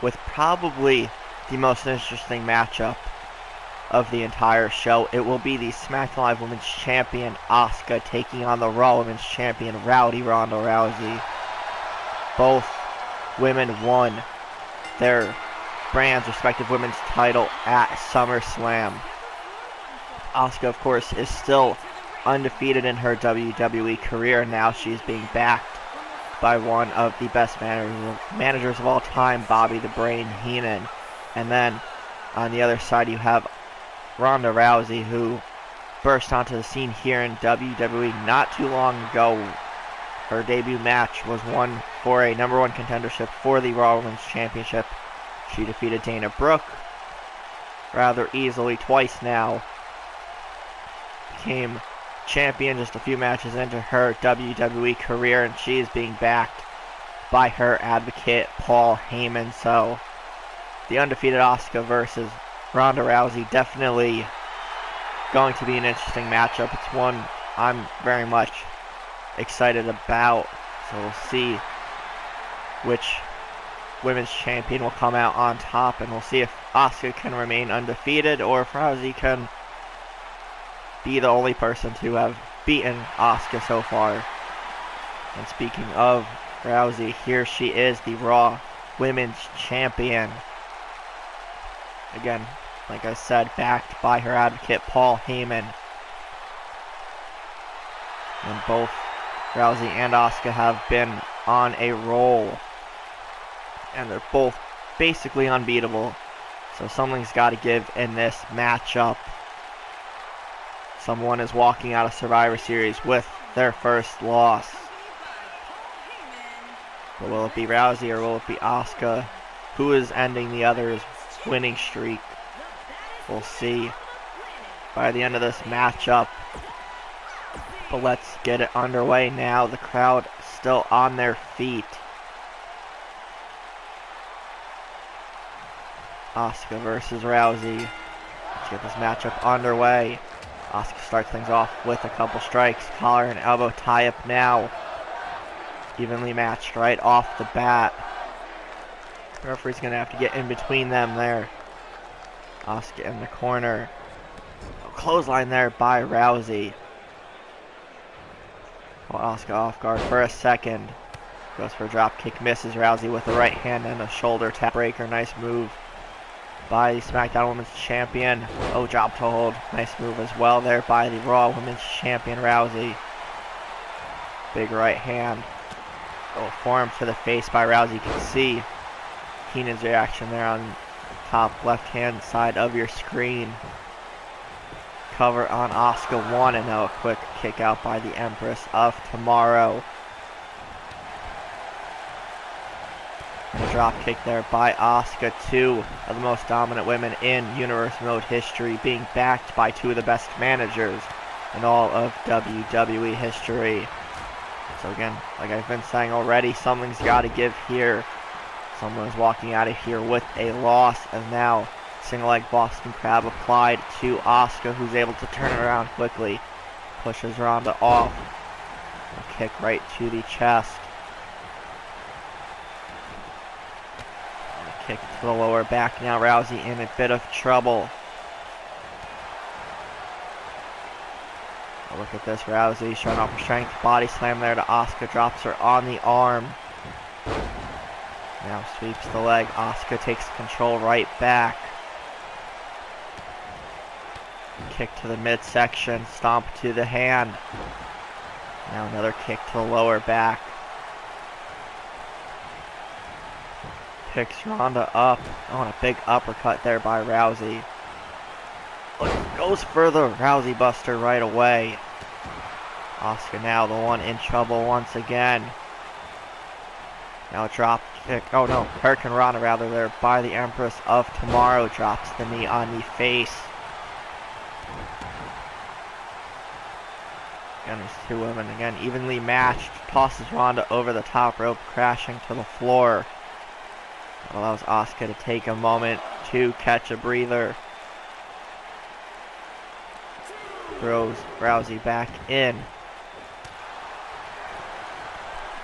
with probably the most interesting matchup of the entire show. It will be the SmackDown Live Women's Champion Asuka taking on the Raw Women's Champion Rowdy Ronda Rousey. Both women won their brand's respective women's title at SummerSlam. Asuka, of course, is still undefeated in her WWE career. Now she's being backed by one of the best managers of all time, Bobby the Brain Heenan. And then on the other side you have Ronda Rousey, who burst onto the scene here in WWE not too long ago. Her debut match was one for a #1 contendership for the Raw Women's Championship. She defeated Dana Brooke rather easily twice now. Became champion just a few matches into her WWE career, and she is being backed by her advocate Paul Heyman. So the undefeated Asuka versus Ronda Rousey, definitely going to be an interesting matchup. It's one I'm very much excited about. So we'll see which women's champion will come out on top, and we'll see if Asuka can remain undefeated or if Rousey can be the only person to have beaten Asuka so far. And speaking of Rousey, here she is, the Raw Women's Champion. Again, like I said, backed by her advocate Paul Heyman. And both Rousey and Asuka have been on a roll, and they're both basically unbeatable. So something's got to give in this matchup. Someone is walking out of Survivor Series with their first loss. But will it be Rousey or will it be Asuka? Who is ending the other's winning streak? We'll see by the end of this matchup. But let's get it underway now. The crowd still on their feet. Asuka versus Rousey. Let's get this matchup underway. Asuka starts things off with a couple strikes. Collar and elbow tie up now. Evenly matched right off the bat. The referee's going to have to get in between them there. Asuka in the corner. Clothesline there by Rousey. Asuka off guard for a second. Goes for a drop kick, misses. Rousey with the right hand and a shoulder tap breaker. Nice move by the SmackDown Women's Champion. Oh, drop to hold. Nice move as well there by the Raw Women's Champion Rousey. Big right hand. Oh, forearm to the face by Rousey. You can see Heenan's reaction there on top left hand side of your screen. Cover on Asuka 1, and now a quick kick out by the Empress of Tomorrow. And a drop kick there by Asuka, 2 of the most dominant women in Universe Mode history, being backed by 2 of the best managers in all of WWE history. So again, like I've been saying already, something's got to give here. Someone's walking out of here with a loss, and now single leg Boston Crab applied to Asuka, who's able to turn it around quickly. Pushes Ronda off. A kick right to the chest. And a kick to the lower back. Now Rousey in a bit of trouble. Oh, look at this, Rousey showing off her strength. Body slam there to Asuka. Drops her on the arm. Now sweeps the leg. Asuka takes control right back. Kick to the midsection, stomp to the hand. Now another kick to the lower back. Picks Ronda up. Oh, and a big uppercut there by Rousey. Look, goes for the Rousey buster right away. Asuka now the one in trouble once again. Now a drop kick. Oh no, Hurricane Rana rather there by the Empress of Tomorrow. Drops the knee on the face. Again, there's 2 women again evenly matched. Tosses Ronda over the top rope, crashing to the floor. That allows Asuka to take a moment to catch a breather. Throws Rousey back in.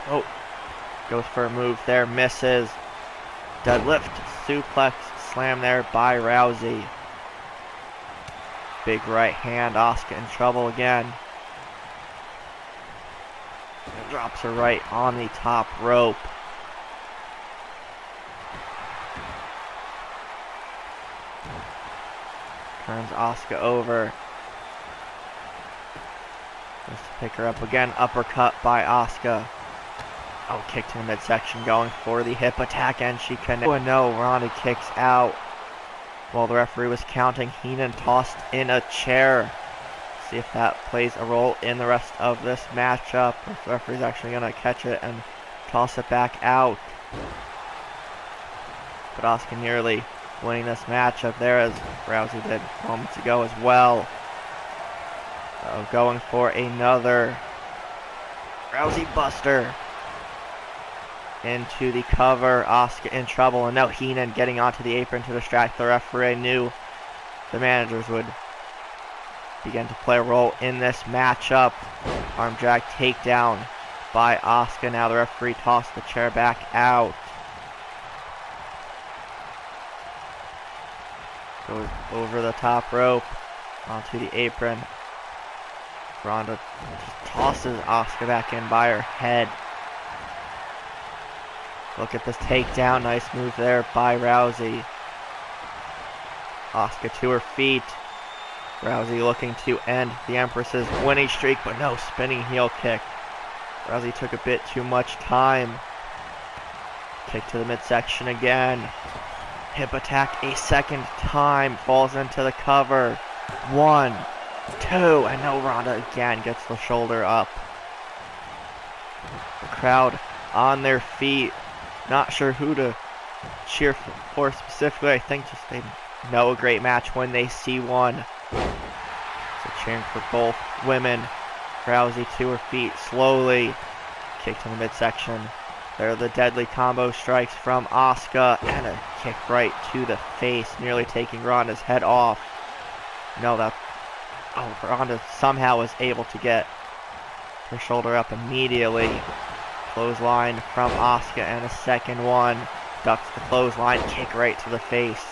Oh, goes for a move there, misses. Deadlift, suplex, slam there by Rousey. Big right hand, Asuka in trouble again. And drops her right on the top rope. Turns Asuka over. Goes to pick her up again. Uppercut by Asuka. Oh, kick to the midsection, going for the hip attack, and she connects. Oh no, Ronda kicks out. While the referee was counting, Heenan tossed in a chair. See if that plays a role in the rest of this matchup. If the referee's actually going to catch it and toss it back out. But Asuka nearly winning this matchup there, as Rousey did moments ago as well. So going for another Rousey Buster. Into the cover, Asuka in trouble, and now Heenan getting onto the apron to distract the referee. Knew the managers would begin to play a role in this matchup. Arm drag takedown by Asuka. Now the referee tossed the chair back out. Goes over the top rope onto the apron. Ronda just tosses Asuka back in by her head. Look at this takedown. Nice move there by Rousey. Asuka to her feet. Rousey looking to end the Empress's winning streak, but no, spinning heel kick. Rousey took a bit too much time. Kick to the midsection again. Hip attack a second time. Falls into the cover. 1, 2, and no, Ronda again gets the shoulder up. The crowd on their feet. Not sure who to cheer for specifically. I think just they know a great match when they see one. So cheering for both women. Rousey to her feet slowly. Kick to the midsection. There are the deadly combo strikes from Asuka. And a kick right to the face, nearly taking Ronda's head off. No, that... Oh, Ronda somehow was able to get her shoulder up immediately. Clothesline from Asuka, and a second one. Ducks the clothesline, kick right to the face.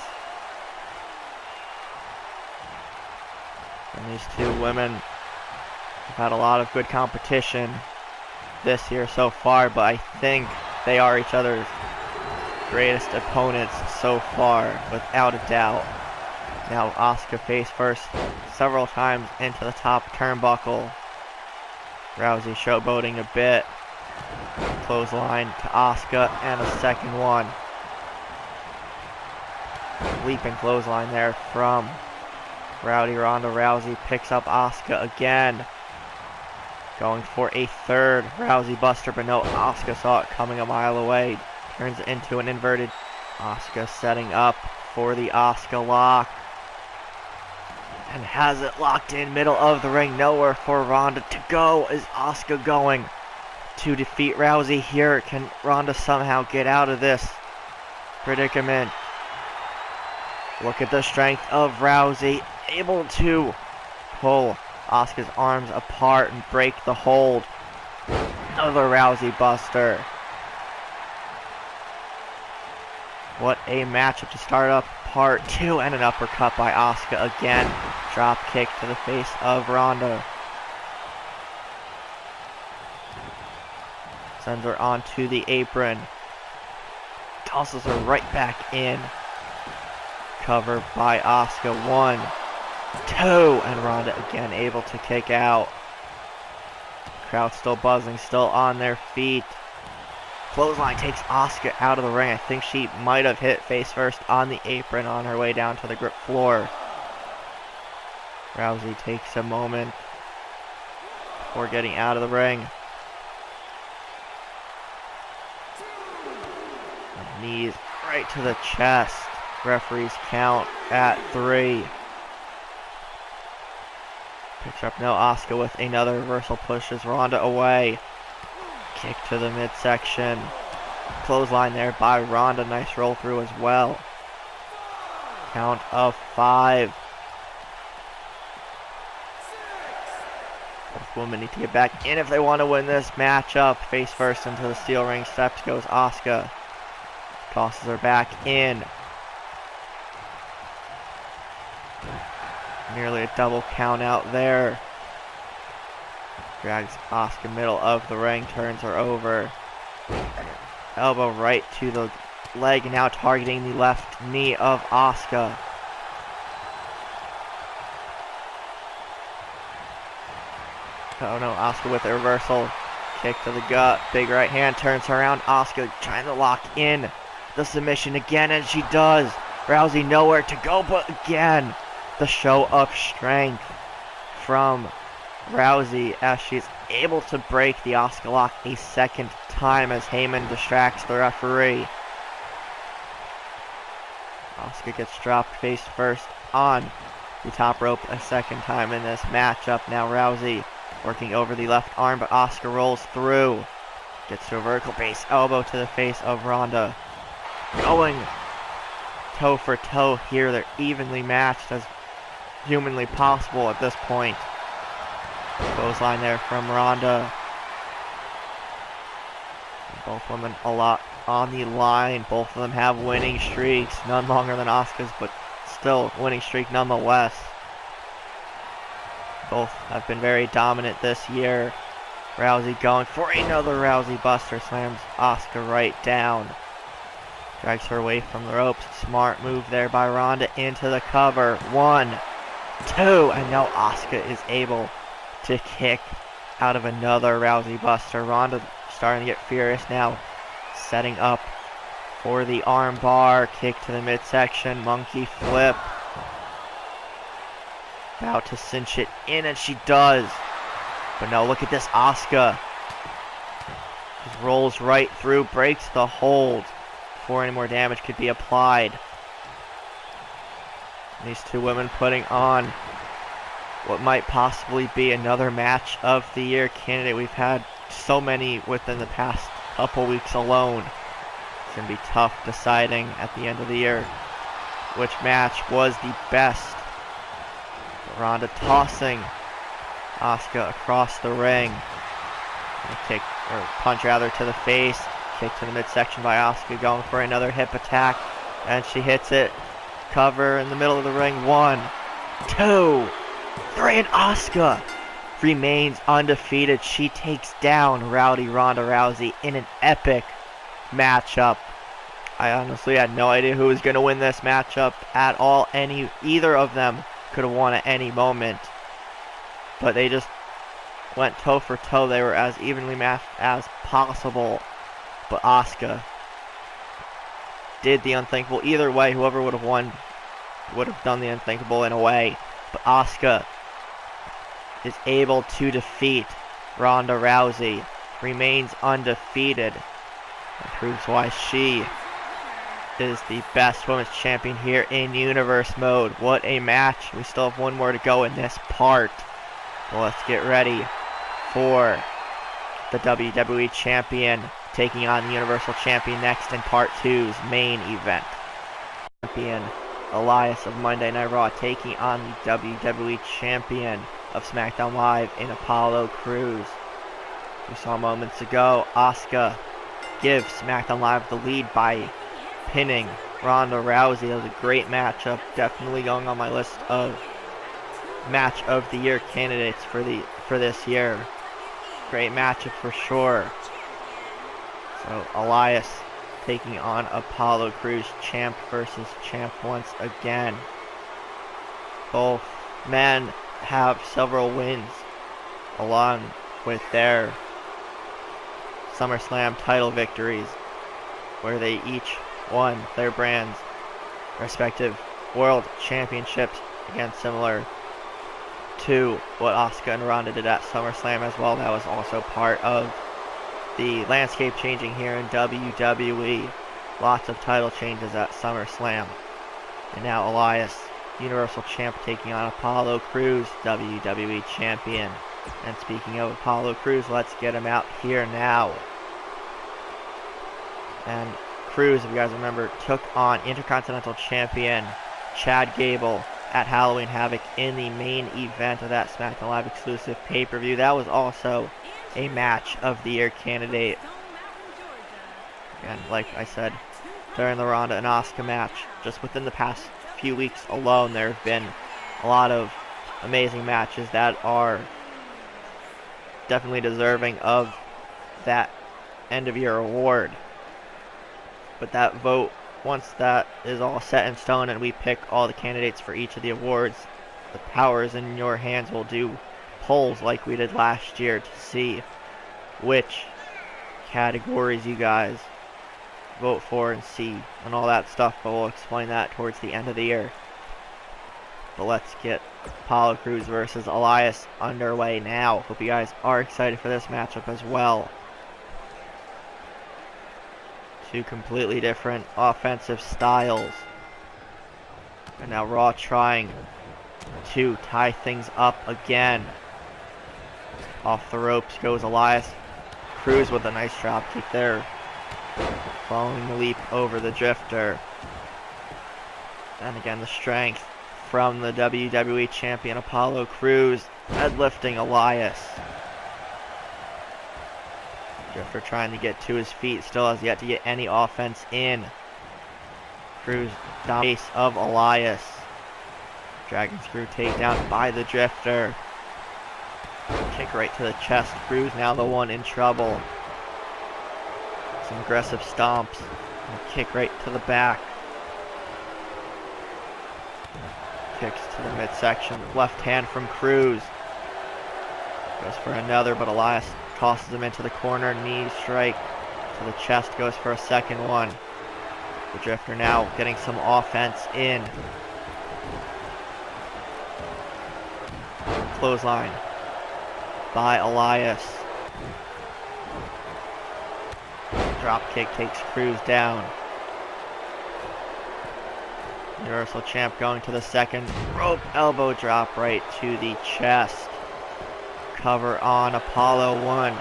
And these two women have had a lot of good competition this year so far, but I think they are each other's greatest opponents so far, without a doubt. Now Asuka face first several times into the top turnbuckle. Rousey showboating a bit. Clothesline to Asuka, and a second one. Leaping clothesline there from Ronda Rousey. Picks up Asuka again. Going for a third Rousey Buster, but no, Asuka saw it coming a mile away. Turns it into an inverted. Asuka setting up for the Asuka lock. And has it locked in, middle of the ring. Nowhere for Ronda to go. Is Asuka going to defeat Rousey here? Can Ronda somehow get out of this predicament? Look at the strength of Rousey, able to pull Asuka's arms apart and break the hold. Another Rousey Buster. What a matchup to start up part 2, and an uppercut by Asuka again. Drop kick to the face of Ronda. Sends her onto the apron. Tosses her right back in. Cover by Asuka. 1, 2, and Ronda again able to kick out. Crowd still buzzing, still on their feet. Clothesline takes Asuka out of the ring. I think she might have hit face first on the apron on her way down to the grip floor. Rousey takes a moment before getting out of the ring. Knees right to the chest. Referees count at 3. Picks up now Asuka with another reversal, pushes Ronda away. Kick to the midsection. Clothesline there by Ronda. Nice roll through as well. Count of 5. Both women need to get back in if they want to win this matchup. Face first into the steel ring steps goes Asuka. Tosses her back in. Nearly a double count out there. Drags Asuka middle of the ring, turns her over. Elbow right to the leg, now targeting the left knee of Asuka. Oh no, Asuka with a reversal. Kick to the gut, big right hand, turns her around. Asuka trying to lock in the submission again, and she does. Rousey nowhere to go, but again, the show of strength from Rousey as she's able to break the Asuka lock a second time as Heyman distracts the referee. Asuka gets dropped face first on the top rope a second time in this matchup. Now Rousey working over the left arm, but Asuka rolls through. Gets to a vertical base elbow to the face of Ronda. Going toe for toe here. They're evenly matched as humanly possible at this point. Clothesline there from Ronda. Both women a lot on the line. Both of them have winning streaks. None longer than Asuka's, but still winning streak nonetheless. Both have been very dominant this year. Rousey going for another Rousey Buster. Slams Asuka right down. Drags her away from the ropes. Smart move there by Ronda into the cover. 1, 2, and now Asuka is able to kick out of another Rousey Buster. Ronda starting to get furious now. Setting up for the arm bar. Kick to the midsection. Monkey flip. About to cinch it in, and she does. But no, look at this Asuka. Just rolls right through, breaks the hold before any more damage could be applied. And these two women putting on what might possibly be another match of the year candidate. We've had so many within the past couple weeks alone. It's going to be tough deciding at the end of the year which match was the best. Ronda tossing Asuka across the ring. A kick, or punch rather, to the face. Kick to the midsection by Asuka, going for another hip attack. And she hits it. Cover in the middle of the ring. 1, 2, 3, and Asuka remains undefeated. She takes down Rowdy Ronda Rousey in an epic matchup. I honestly had no idea who was going to win this matchup at all. Either of them could have won at any moment. But they just went toe for toe. They were as evenly matched as possible. But Asuka did the unthinkable. Either way, whoever would have won would have done the unthinkable in a way. But Asuka is able to defeat Ronda Rousey. Remains undefeated. And proves why she is the best women's champion here in Universe mode. What a match. We still have one more to go in this part. Well, let's get ready for the WWE Champion taking on the Universal Champion next in Part 2's main event. Champion Elias of Monday Night Raw taking on the WWE Champion of SmackDown Live in Apollo Crews. We saw moments ago Asuka give SmackDown Live the lead by pinning Ronda Rousey. That was a great matchup. Definitely going on my list of match of the year candidates for this year. Great matchup for sure. So Elias taking on Apollo Crews, champ versus champ once again. Both men have several wins along with their SummerSlam title victories, where they each won their brands' respective world championships, again similar to what Asuka and Ronda did at SummerSlam as well. That was also part of the landscape changing here in WWE. Lots of title changes at SummerSlam. And now Elias, Universal Champ, taking on Apollo Crews, WWE Champion. And speaking of Apollo Crews, let's get him out here now. And Crews, if you guys remember, took on Intercontinental Champion Chad Gable at Halloween Havoc in the main event of that SmackDown Live exclusive pay-per-view. That was also a match of the year candidate. And like I said, during the Ronda and Asuka match. Just within the past few weeks alone, there have been a lot of amazing matches that are definitely deserving of that end of year award. But that vote, once that is all set in stone and we pick all the candidates for each of the awards, the power is in your hands. We'll do polls like we did last year to see which categories you guys vote for and see and all that stuff, but we'll explain that towards the end of the year. But let's get Apollo Crews versus Elias underway now. Hope you guys are excited for this matchup as well. Two completely different offensive styles. And now Raw trying to tie things up again. Off the ropes goes Elias. Crews with a nice drop kick there, following the leap over the Drifter. And again, the strength from the WWE Champion Apollo Crews, deadlifting Elias. Drifter trying to get to his feet, still has yet to get any offense in. Crews down the base of Elias. Dragon Screw takedown by the Drifter. Kick right to the chest. Crews now the one in trouble. Some aggressive stomps. And a kick right to the back. Kicks to the midsection. Left hand from Crews. Goes for another, but Elias tosses him into the corner. Knee strike to the chest. Goes for a second one. The Drifter now getting some offense in. Clothesline by Elias. Drop kick takes Crews down. Universal Champ going to the second rope elbow drop right to the chest. Cover on Apollo. 1,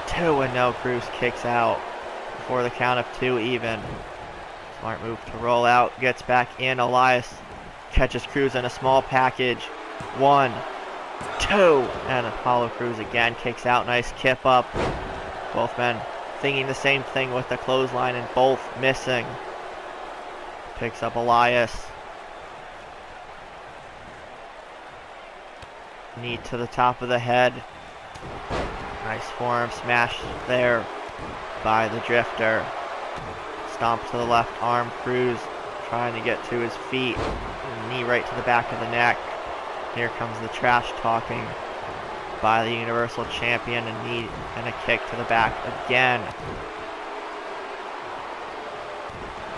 2, and no. Crews kicks out before the count of 2 even. Smart move to roll out. Gets back in. Elias catches Crews in a small package. 1, 2, and Apollo Crews again kicks out. Nice kip up. Both men thinking the same thing with the clothesline and both missing. Picks up Elias. Knee to the top of the head. Nice forearm smash there by the Drifter. Stomp to the left arm. Crews trying to get to his feet. Knee right to the back of the neck. Here comes the trash talking by the Universal Champion. A knee and a kick to the back again.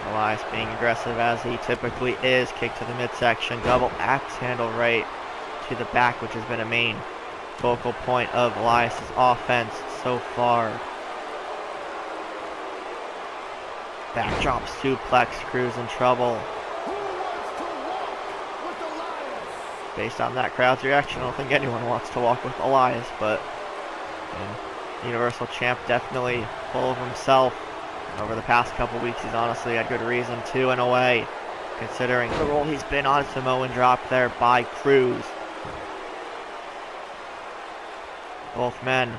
Elias being aggressive as he typically is. Kick to the midsection. Double axe handle right to the back, which has been a main focal point of Elias' offense so far. Backdrop suplex. Crews in trouble. Based on that crowd's reaction, I don't think anyone wants to walk with Elias, but Universal Champ definitely full of himself. Over the past couple weeks, he's honestly had good reason to, in a way, considering the role he's been on. Samoan drop there by Crews. Both men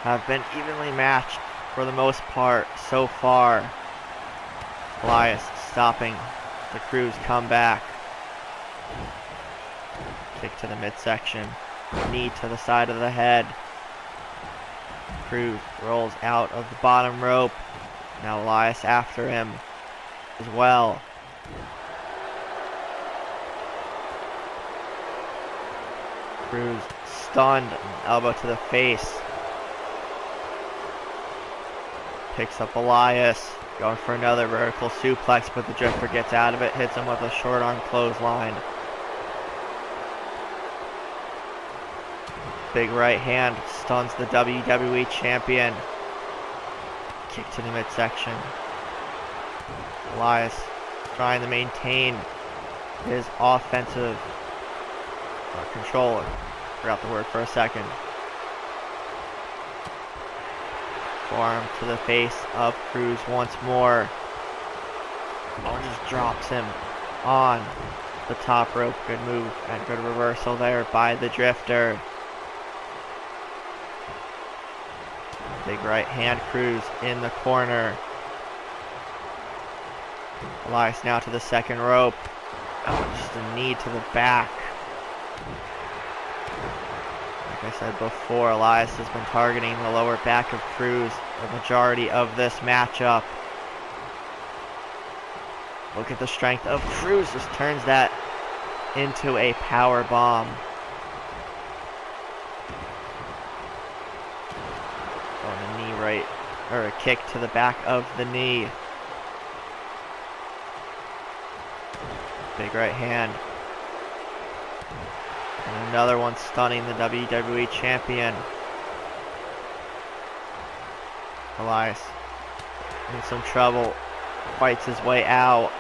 have been evenly matched for the most part so far. Elias stopping the Crews comeback. Kick to the midsection. Knee to the side of the head. Crews rolls out of the bottom rope. Now Elias after him as well. Crews stunned. Elbow to the face. Picks up Elias. Going for another vertical suplex, but the Drifter gets out of it. Hits him with a short arm clothesline. Big right hand stuns the WWE Champion. Kick to the midsection. Elias trying to maintain his offensive control. Forgot the word for a second. Forearm to the face of Crews once more. Oh, just drops him on the top rope. Good move and good reversal there by the Drifter. Big right hand. Crews in the corner. Elias now to the second rope. Oh, just a knee to the back. Like I said before, Elias has been targeting the lower back of Cruz the majority of this matchup. Look at the strength of Cruz, just turns that into a power bomb. On a knee right, or a kick to the back of the knee. Big right hand. And another one stunning the WWE champion. Elias in some trouble. Fights his way out.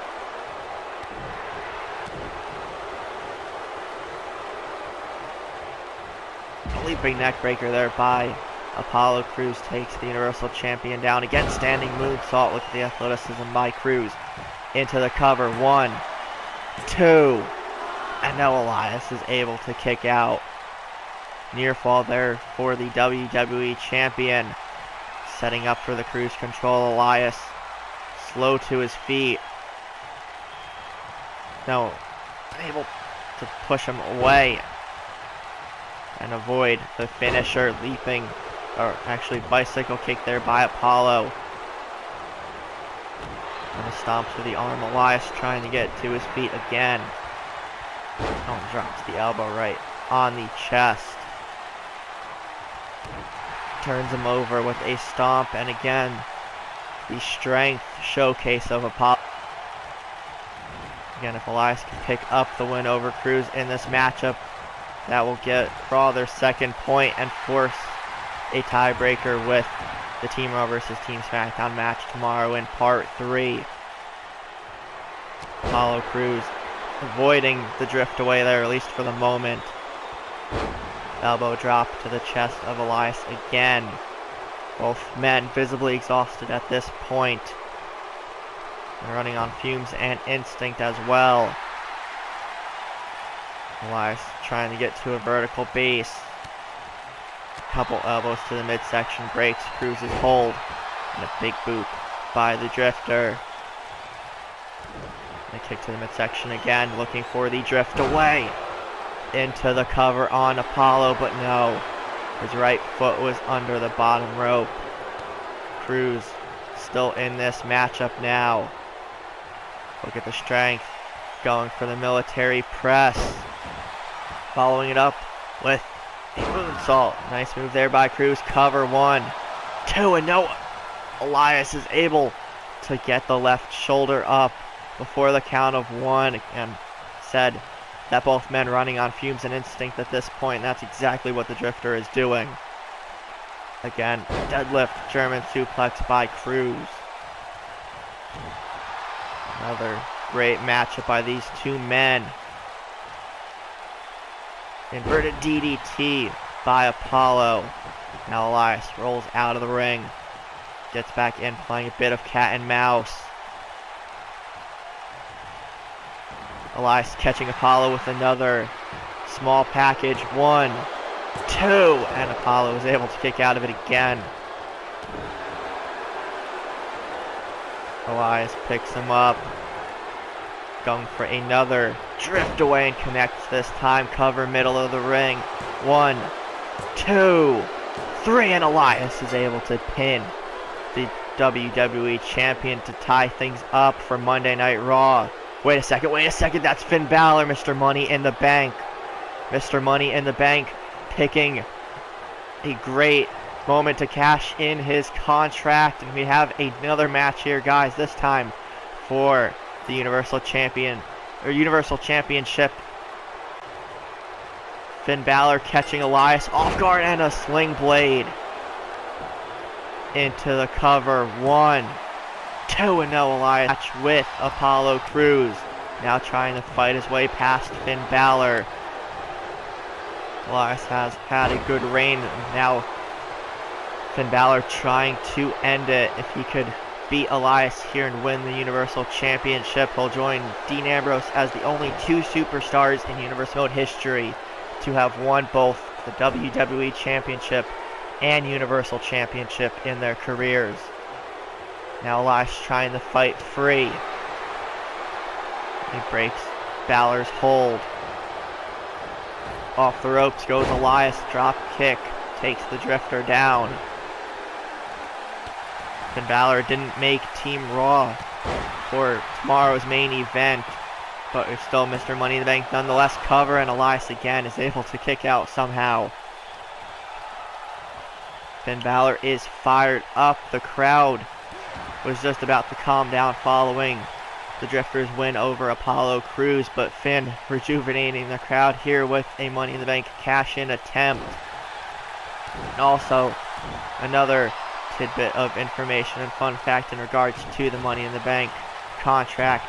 A leaping neck breaker there by Apollo Crews takes the Universal Champion down. Again, standing moonsault. Look at the athleticism by Crews. Into the cover. 1, 2. And now Elias is able to kick out. Near fall there for the WWE Champion. Setting up for the Crews control. Elias slow to his feet. Now able to push him away and avoid the finisher. Leaping, or actually bicycle kick there by Apollo. And a stomp to the arm. Elias trying to get to his feet again. Oh, drops the elbow right on the chest. Turns him over with a stomp, and again, the strength showcase of Apollo. Again, if Elias can pick up the win over Crews in this matchup, that will get Raw their second point and force a tiebreaker with the Team Raw versus Team SmackDown match tomorrow in Part 3. Apollo Crews avoiding the drift away there, at least for the moment. Elbow drop to the chest of Elias again. Both men visibly exhausted at this point. And running on fumes and instinct as well. Elias trying to get to a vertical base. Couple elbows to the midsection, breaks Cruz' hold. And a big boot by the Drifter. And a kick to the midsection again, looking for the drift away. Into the cover on Apollo, but no. His right foot was under the bottom rope. Cruz still in this matchup now. Look at the strength. Going for the military press. Following it up with a moonsault. Nice move there by Cruz. Cover 1, 2, and no. Elias is able to get the left shoulder up before the count of 1. And said that both men running on fumes and instinct at this point. And that's exactly what the Drifter is doing. Again, deadlift German suplex by Cruz. Another great matchup by these two men. Inverted DDT by Apollo. Now Elias rolls out of the ring. Gets back in, playing a bit of cat and mouse. Elias catching Apollo with another small package. 1, 2, and Apollo is able to kick out of it again. Elias picks him up. Going for another drift away and connects this time. Cover middle of the ring. 1, 2, 3, and Elias is able to pin the WWE Champion to tie things up for Monday Night Raw. Wait a second, that's Finn Balor, Mr. Money in the Bank. Mr. Money in the Bank picking a great moment to cash in his contract. And we have another match here, guys, this time for the Universal Championship. Finn Balor catching Elias off guard and a sling blade into the cover. 1, 2, and no. Elias match with Apollo Crews. Now trying to fight his way past Finn Balor. Elias has had a good reign. Now Finn Balor trying to end it. If he could beat Elias here and win the Universal Championship, he'll join Dean Ambrose as the only 2 superstars in Universal Mode history to have won both the WWE Championship and Universal Championship in their careers. Now Elias trying to fight free. He breaks Balor's hold. Off the ropes goes Elias. Drop kick. Takes the Drifter down. Finn Balor didn't make Team Raw for tomorrow's main event, but it's still Mr. Money in the Bank nonetheless. Cover, and Elias again is able to kick out somehow. Finn Balor is fired up. The crowd was just about to calm down following the Drifter's win over Apollo Crews, but Finn rejuvenating the crowd here with a Money in the Bank cash-in attempt. And also, another tidbit of information and fun fact in regards to the Money in the Bank contract.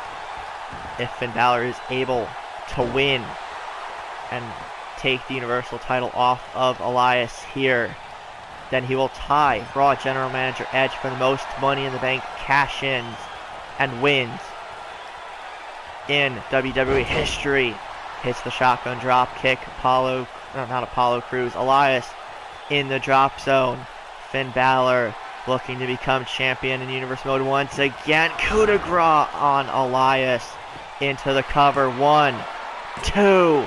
If Finn Balor is able to win and take the Universal title off of Elias here, then he will tie Raw General Manager Edge for the most Money in the Bank cash-ins and wins in WWE history. Hits the shotgun drop kick. Elias in the drop zone. Finn Balor looking to become champion in Universe Mode once again. Coup de grace on Elias into the cover. 1, 2,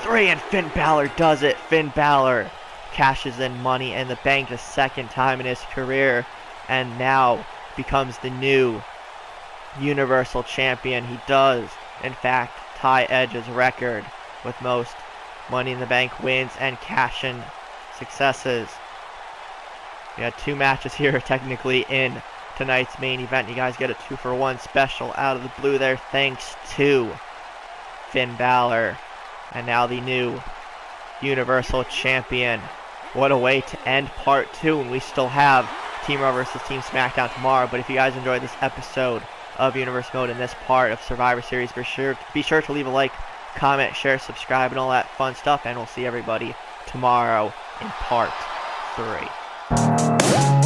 3, and Finn Balor does it. Finn Balor cashes in Money in the Bank the second time in his career, and now becomes the new Universal Champion. He does, in fact, tie Edge's record with most Money in the Bank wins and cash-in successes. We had 2 matches here technically in tonight's main event. You guys get a 2-for-1 special out of the blue there thanks to Finn Balor. And now the new Universal Champion. What a way to end part 2, and we still have Team Raw vs. Team SmackDown tomorrow. But if you guys enjoyed this episode of Universe Mode in this part of Survivor Series, be sure to leave a like, comment, share, subscribe, and all that fun stuff, and we'll see everybody tomorrow in part 3.